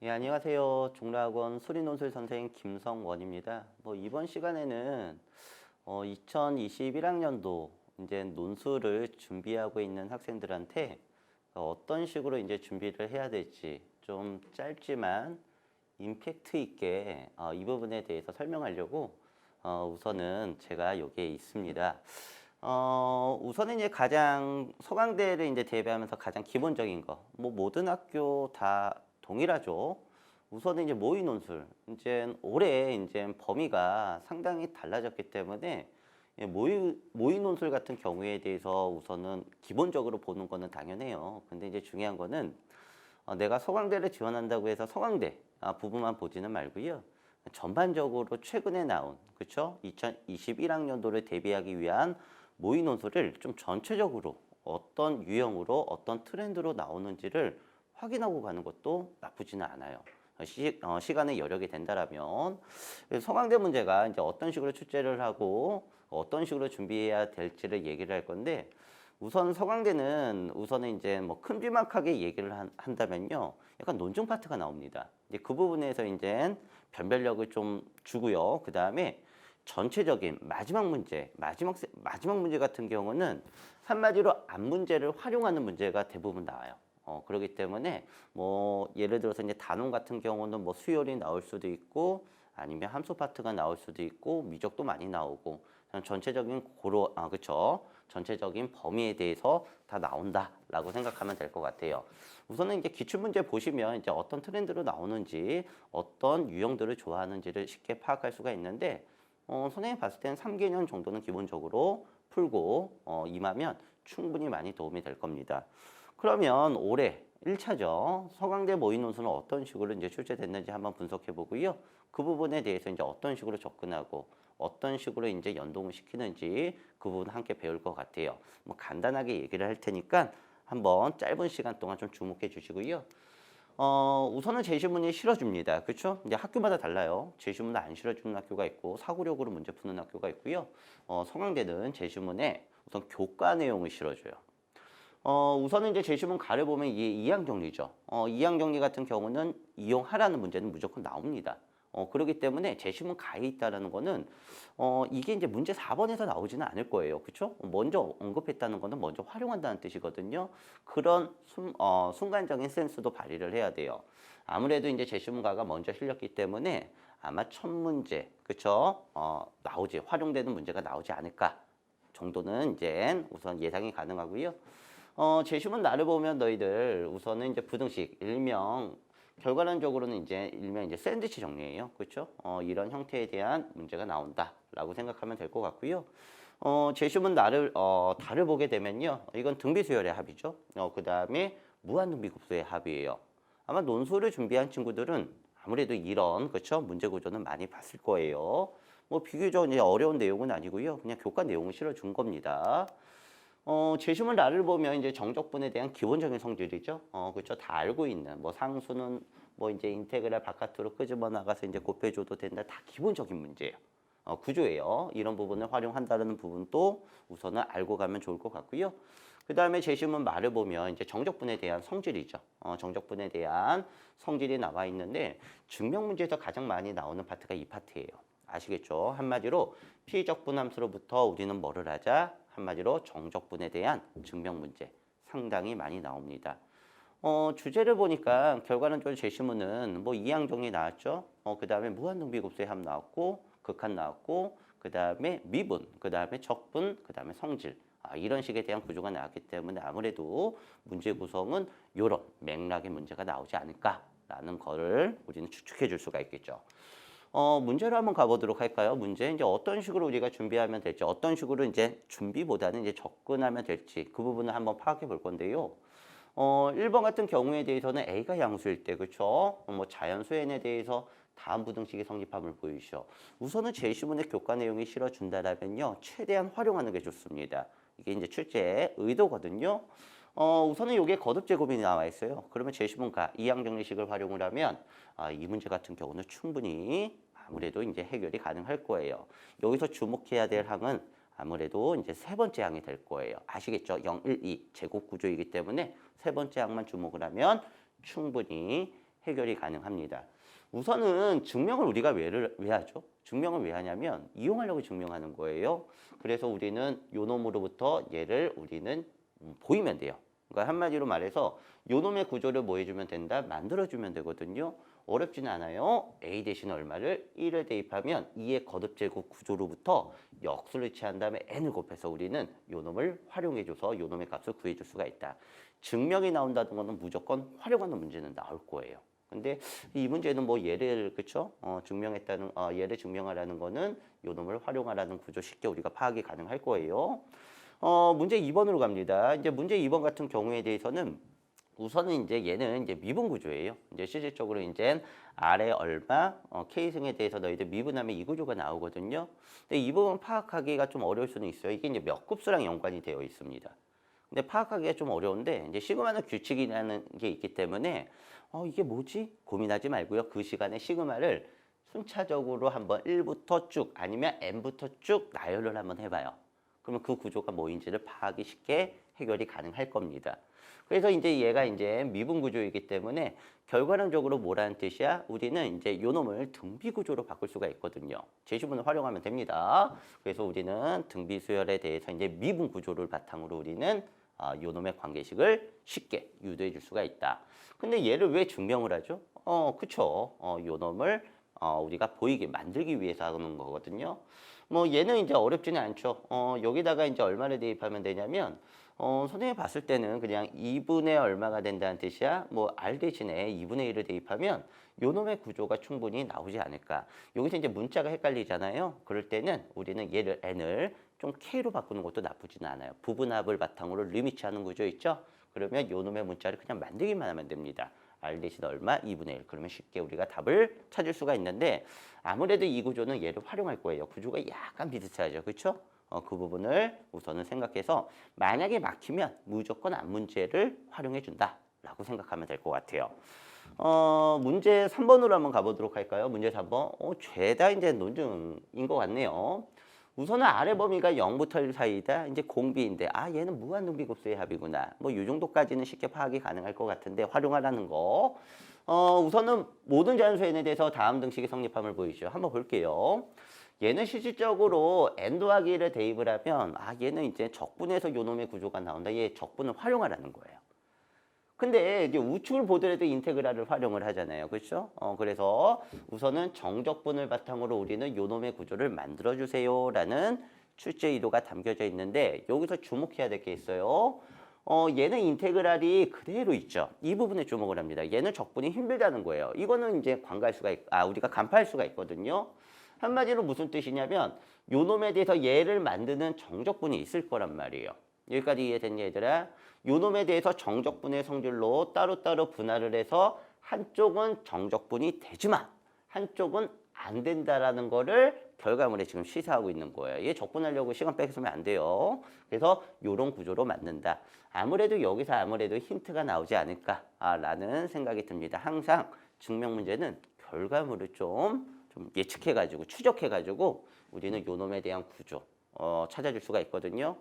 예, 안녕하세요. 종로학원 수리논술 선생 김성원입니다. 이번 시간에는 2021학년도 이제 논술을 준비하고 있는 학생들한테 어떤 식으로 이제 준비를 해야 될지 좀 짧지만 임팩트 있게 이 부분에 대해서 설명하려고 우선은 제가 여기에 있습니다. 우선은 이제 가장 서강대를 이제 대비하면서 가장 기본적인 거, 모든 학교 다 동일하죠. 우선은 이제 모의 논술, 이제 올해 이제 범위가 상당히 달라졌기 때문에 모의 논술 같은 경우에 대해서 우선은 기본적으로 보는 거는 당연해요. 근데 이제 중요한 거는 내가 서강대를 지원한다고 해서 서강대 부분만 보지는 말고요. 전반적으로 최근에 나온, 그쵸? 2021학년도를 대비하기 위한 모의 논술을 좀 전체적으로 어떤 유형으로 어떤 트렌드로 나오는지를 확인하고 가는 것도 나쁘지는 않아요. 시간의 여력이 된다라면 서강대 문제가 이제 어떤 식으로 출제를 하고 어떤 식으로 준비해야 될지를 얘기를 할 건데 우선 서강대는 우선은 이제 큼지막하게 얘기를 한다면요. 약간 논증 파트가 나옵니다. 이제 그 부분에서 이제 변별력을 좀 주고요. 그 다음에 전체적인 마지막 문제, 마지막 문제 같은 경우는 한마디로 앞 문제를 활용하는 문제가 대부분 나와요. 그렇기 때문에 예를 들어서 이제 단원 같은 경우는 수열이 나올 수도 있고 아니면 함수 파트가 나올 수도 있고 미적도 많이 나오고 전체적인 그쵸? 전체적인 범위에 대해서 다 나온다라고 생각하면 될 것 같아요. 우선은 이제 기출문제 보시면 이제 어떤 트렌드로 나오는지 어떤 유형들을 좋아하는지를 쉽게 파악할 수가 있는데 선생님이 봤을 때는 3개년 정도는 기본적으로 풀고 임하면 충분히 많이 도움이 될 겁니다. 그러면 올해 1차죠. 서강대 모의 논술은 어떤 식으로 이제 출제됐는지 한번 분석해 보고요. 그 부분에 대해서 이제 어떤 식으로 접근하고 어떤 식으로 이제 연동을 시키는지 그 부분 함께 배울 것 같아요. 간단하게 얘기를 할 테니까 한번 짧은 시간 동안 좀 주목해 주시고요. 우선은 제시문이 실어줍니다. 그렇죠? 이제 학교마다 달라요. 제시문을 안 실어주는 학교가 있고 사고력으로 문제 푸는 학교가 있고요. 서강대는 제시문에 우선 교과 내용을 실어줘요. 우선은 이제 제시문 가려보면 이게 이항정리죠. 이항정리 같은 경우는 이용하라는 문제는 무조건 나옵니다. 그렇기 때문에 제시문 가에 있다라는 거는 이게 이제 문제 4번에서 나오지는 않을 거예요. 그렇죠? 먼저 언급했다는 거는 먼저 활용한다는 뜻이거든요. 그런 순간적인 센스도 발휘를 해야 돼요. 아무래도 이제 제시문가가 먼저 실렸기 때문에 아마 첫 문제, 그렇죠? 나오지 활용되는 문제가 나오지 않을까 정도는 이제 우선 예상이 가능하고요. 제시문 나를 보면 너희들 우선은 이제 부등식 일명 결과론적으로는 이제 일명 이제 샌드위치 정리예요. 그렇죠? 이런 형태에 대한 문제가 나온다라고 생각하면 될 것 같고요. 제시문 달을 보게 되면요. 이건 등비수열의 합이죠. 그다음에 무한등비급수의 합이에요. 아마 논술을 준비한 친구들은 아무래도 이런 그렇죠? 문제 구조는 많이 봤을 거예요. 비교적 이제 어려운 내용은 아니고요. 그냥 교과 내용을 실어준 겁니다. 제시문 라를 보면 이제 정적분에 대한 기본적인 성질이죠. 그렇죠. 다 알고 있는 상수는 이제 인테그랄 바깥으로 끄집어 나가서 이제 곱해줘도 된다. 다 기본적인 문제예요. 구조예요. 이런 부분을 활용한다는 부분도 우선은 알고 가면 좋을 것 같고요. 그 다음에 제시문 말을 보면 이제 정적분에 대한 성질이죠. 정적분에 대한 성질이 나와 있는데 증명 문제에서 가장 많이 나오는 파트가 이 파트예요. 아시겠죠? 한마디로 피적분함수로부터 우리는 뭐를 하자? 한마디로 정적분에 대한 증명 문제 상당히 많이 나옵니다. 주제를 보니까 결과론적으로 제시문은 이항정리 나왔죠. 그 다음에 무한등비급수의 합 나왔고 극한 나왔고 그 다음에 미분, 그 다음에 적분, 그 다음에 성질 이런 식에 대한 구조가 나왔기 때문에 아무래도 문제 구성은 이런 맥락의 문제가 나오지 않을까라는 거를 우리는 추측해 줄 수가 있겠죠. 문제로 한번 가보도록 할까요? 문제 이제 어떤 식으로 우리가 준비하면 될지, 어떤 식으로 이제 준비보다는 이제 접근하면 될지 그 부분을 한번 파악해 볼 건데요. 1번 같은 경우에 대해서는 A가 양수일 때, 그렇죠? 자연수N에 대해서 다음 부등식의 성립함을 보이시죠. 우선은 제시문의 교과 내용이 실어준다라면요, 최대한 활용하는 게 좋습니다. 이게 이제 출제의 의도거든요. 우선은 이게 거듭 제곱이 나와 있어요. 그러면 제시문가 이항정리식을 활용을 하면 이 문제 같은 경우는 충분히 아무래도 이제 해결이 가능할 거예요. 여기서 주목해야 될 항은 아무래도 이제 세 번째 항이 될 거예요. 아시겠죠? 0, 1, 2 제곱 구조이기 때문에 세 번째 항만 주목을 하면 충분히 해결이 가능합니다. 우선은 증명을 우리가 왜 하죠? 증명을 왜 하냐면 이용하려고 증명하는 거예요. 그래서 우리는 요놈으로부터 얘를 우리는 보이면 돼요. 그러니까 한마디로 말해서 요놈의 구조를 뭐 해주면 된다? 만들어주면 되거든요. 어렵지는 않아요. A 대신 얼마를 1을 대입하면 2의 거듭제곱 구조로부터 역수를 취한 다음에 n을 곱해서 우리는 요놈을 활용해줘서 요놈의 값을 구해줄 수가 있다. 증명이 나온다는 거는 무조건 활용하는 문제는 나올 거예요. 근데 이 문제는 뭐 얘를 그쵸? 얘를 증명하라는 거는 요놈을 활용하라는 구조 쉽게 우리가 파악이 가능할 거예요. 문제 2번으로 갑니다. 이제 문제 2번 같은 경우에 대해서는 우선은 이제 얘는 이제 미분 구조예요. 이제 실질적으로 이제 R에 얼마, K승에 대해서 너희들 미분하면 이 구조가 나오거든요. 근데 이 부분 파악하기가 좀 어려울 수는 있어요. 이게 이제 몇 급수랑 연관이 되어 있습니다. 근데 파악하기가 좀 어려운데 이제 시그마는 규칙이라는 게 있기 때문에 이게 뭐지? 고민하지 말고요. 그 시간에 시그마를 순차적으로 한번 1부터 쭉 아니면 n부터 쭉 나열을 한번 해봐요. 그러면 그 구조가 뭐인지를 파악이 쉽게 해결이 가능할 겁니다. 그래서 이제 얘가 이제 미분 구조이기 때문에 결과론적으로 뭐라는 뜻이야? 우리는 이제 요놈을 등비 구조로 바꿀 수가 있거든요. 제시분을 활용하면 됩니다. 그래서 우리는 등비 수열에 대해서 이제 미분 구조를 바탕으로 우리는 요놈의 관계식을 쉽게 유도해 줄 수가 있다. 근데 얘를 왜 증명을 하죠? 그쵸. 요놈을 우리가 보이게 만들기 위해서 하는 거거든요. 뭐 얘는 이제 어렵지는 않죠. 여기다가 이제 얼마를 대입하면 되냐면 선생님이 봤을 때는 그냥 2분의 얼마가 된다는 뜻이야. 뭐 R 대신에 2분의 1을 대입하면 요놈의 구조가 충분히 나오지 않을까. 여기서 이제 문자가 헷갈리잖아요. 그럴 때는 우리는 얘를 n을 좀 k로 바꾸는 것도 나쁘지는 않아요. 부분합을 바탕으로 리미트 하는 구조 있죠. 그러면 요놈의 문자를 그냥 만들기만 하면 됩니다. R 대신 얼마? 2분의 1. 그러면 쉽게 우리가 답을 찾을 수가 있는데 아무래도 이 구조는 얘를 활용할 거예요. 구조가 약간 비슷하죠. 그렇죠? 그 부분을 우선은 생각해서 만약에 막히면 무조건 앞문제를 활용해 준다라고 생각하면 될 것 같아요. 문제 3번으로 한번 가보도록 할까요? 문제 3번. 죄다 이제 논증인 것 같네요. 우선은 아래 범위가 0부터 1 사이다. 이제 공비인데 얘는 무한등비급수의 합이구나. 뭐 이 정도까지는 쉽게 파악이 가능할 것 같은데 활용하라는 거. 우선은 모든 자연수에 대해서 다음 등식의 성립함을 보이죠. 한번 볼게요. 얘는 실질적으로 n 더하기 1을 대입을 하면 얘는 이제 적분에서 요놈의 구조가 나온다. 얘 적분을 활용하라는 거예요. 근데 이제 우측을 보더라도 인테그랄을 활용을 하잖아요. 그렇죠? 그래서 우선은 정적분을 바탕으로 우리는 요놈의 구조를 만들어 주세요라는 출제 의도가 담겨져 있는데 여기서 주목해야 될 게 있어요. 얘는 인테그랄이 그대로 있죠. 이 부분에 주목을 합니다. 얘는 적분이 힘들다는 거예요. 이거는 이제 우리가 간파할 수가 있거든요. 한마디로 무슨 뜻이냐면 요놈에 대해서 얘를 만드는 정적분이 있을 거란 말이에요. 여기까지 이해됐냐 얘들아? 요놈에 대해서 정적분의 성질로 따로따로 분할을 해서 한쪽은 정적분이 되지만 한쪽은 안 된다라는 거를 결과물에 지금 시사하고 있는 거예요. 얘 적분하려고 시간 뺏으면 안 돼요. 그래서 요런 구조로 만든다. 여기서 아무래도 힌트가 나오지 않을까라는 생각이 듭니다. 항상 증명 문제는 결과물을 좀 예측해가지고 추적해가지고 우리는 요놈에 대한 구조 찾아줄 수가 있거든요.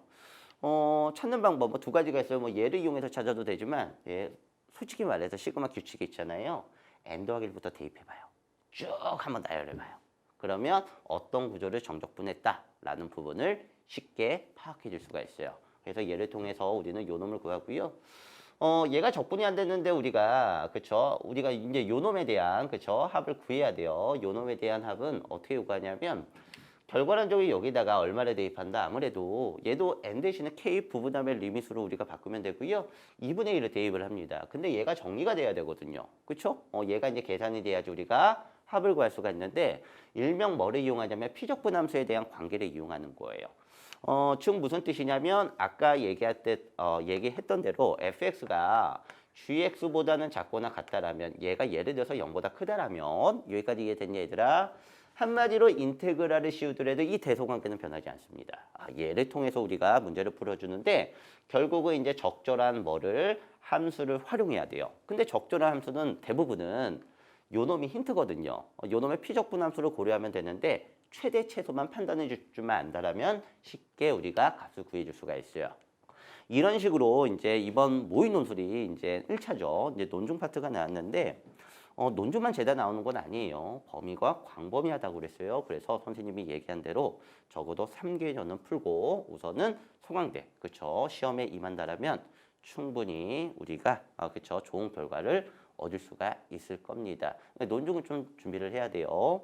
찾는 방법 뭐 두 가지가 있어요. 뭐 얘를 이용해서 찾아도 되지만 솔직히 말해서 시그마 규칙이 있잖아요. n 더하기 1부터 대입해봐요. 쭉 한번 나열해봐요. 그러면 어떤 구조를 정적분했다라는 부분을 쉽게 파악해 줄 수가 있어요. 그래서 얘를 통해서 우리는 요놈을 구하고요. 얘가 적분이 안 됐는데 우리가 이제 요놈에 대한 합을 구해야 돼요. 요놈에 대한 합은 어떻게 구하냐면 결과론적으로 여기다가 얼마를 대입한다? 아무래도 얘도 n 대신에 k 부분함의 리밋으로 우리가 바꾸면 되고요. 2분의 1을 대입을 합니다. 근데 얘가 정리가 돼야 되거든요. 그렇죠? 얘가 이제 계산이 돼야지 우리가 합을 구할 수가 있는데 일명 뭐를 이용하냐면 피적분함수에 대한 관계를 이용하는 거예요. 즉 무슨 뜻이냐면 아까 얘기했던 대로 fx가 gx보다는 작거나 같다라면 얘가 예를 들어서 0보다 크다라면 여기까지 이해됐냐 얘들아? 한마디로 인테그랄을 씌우더라도 이 대소관계는 변하지 않습니다. 얘를 통해서 우리가 문제를 풀어주는데 결국은 이제 적절한 함수를 활용해야 돼요. 근데 적절한 함수는 대부분은 요놈이 힌트거든요. 요놈의 피적분 함수를 고려하면 되는데 최대 최소만 판단해 주면 안다라면 쉽게 우리가 값을 구해줄 수가 있어요. 이런 식으로 이제 이번 모의 논술이 이제 1차죠. 이제 논중 파트가 나왔는데 논술만 죄다 나오는 건 아니에요. 범위가 광범위하다고 그랬어요. 그래서 선생님이 얘기한 대로 적어도 3개년은 풀고 우선은 성황대, 그쵸? 시험에 임한다라면 충분히 우리가 그쵸? 좋은 결과를 얻을 수가 있을 겁니다. 논술은 좀 준비를 해야 돼요.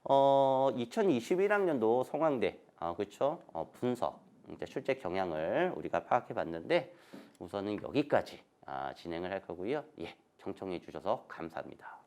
2021학년도 성황대, 그쵸? 분석, 이제 출제 경향을 우리가 파악해 봤는데 우선은 여기까지 진행을 할 거고요. 예, 경청해 주셔서 감사합니다.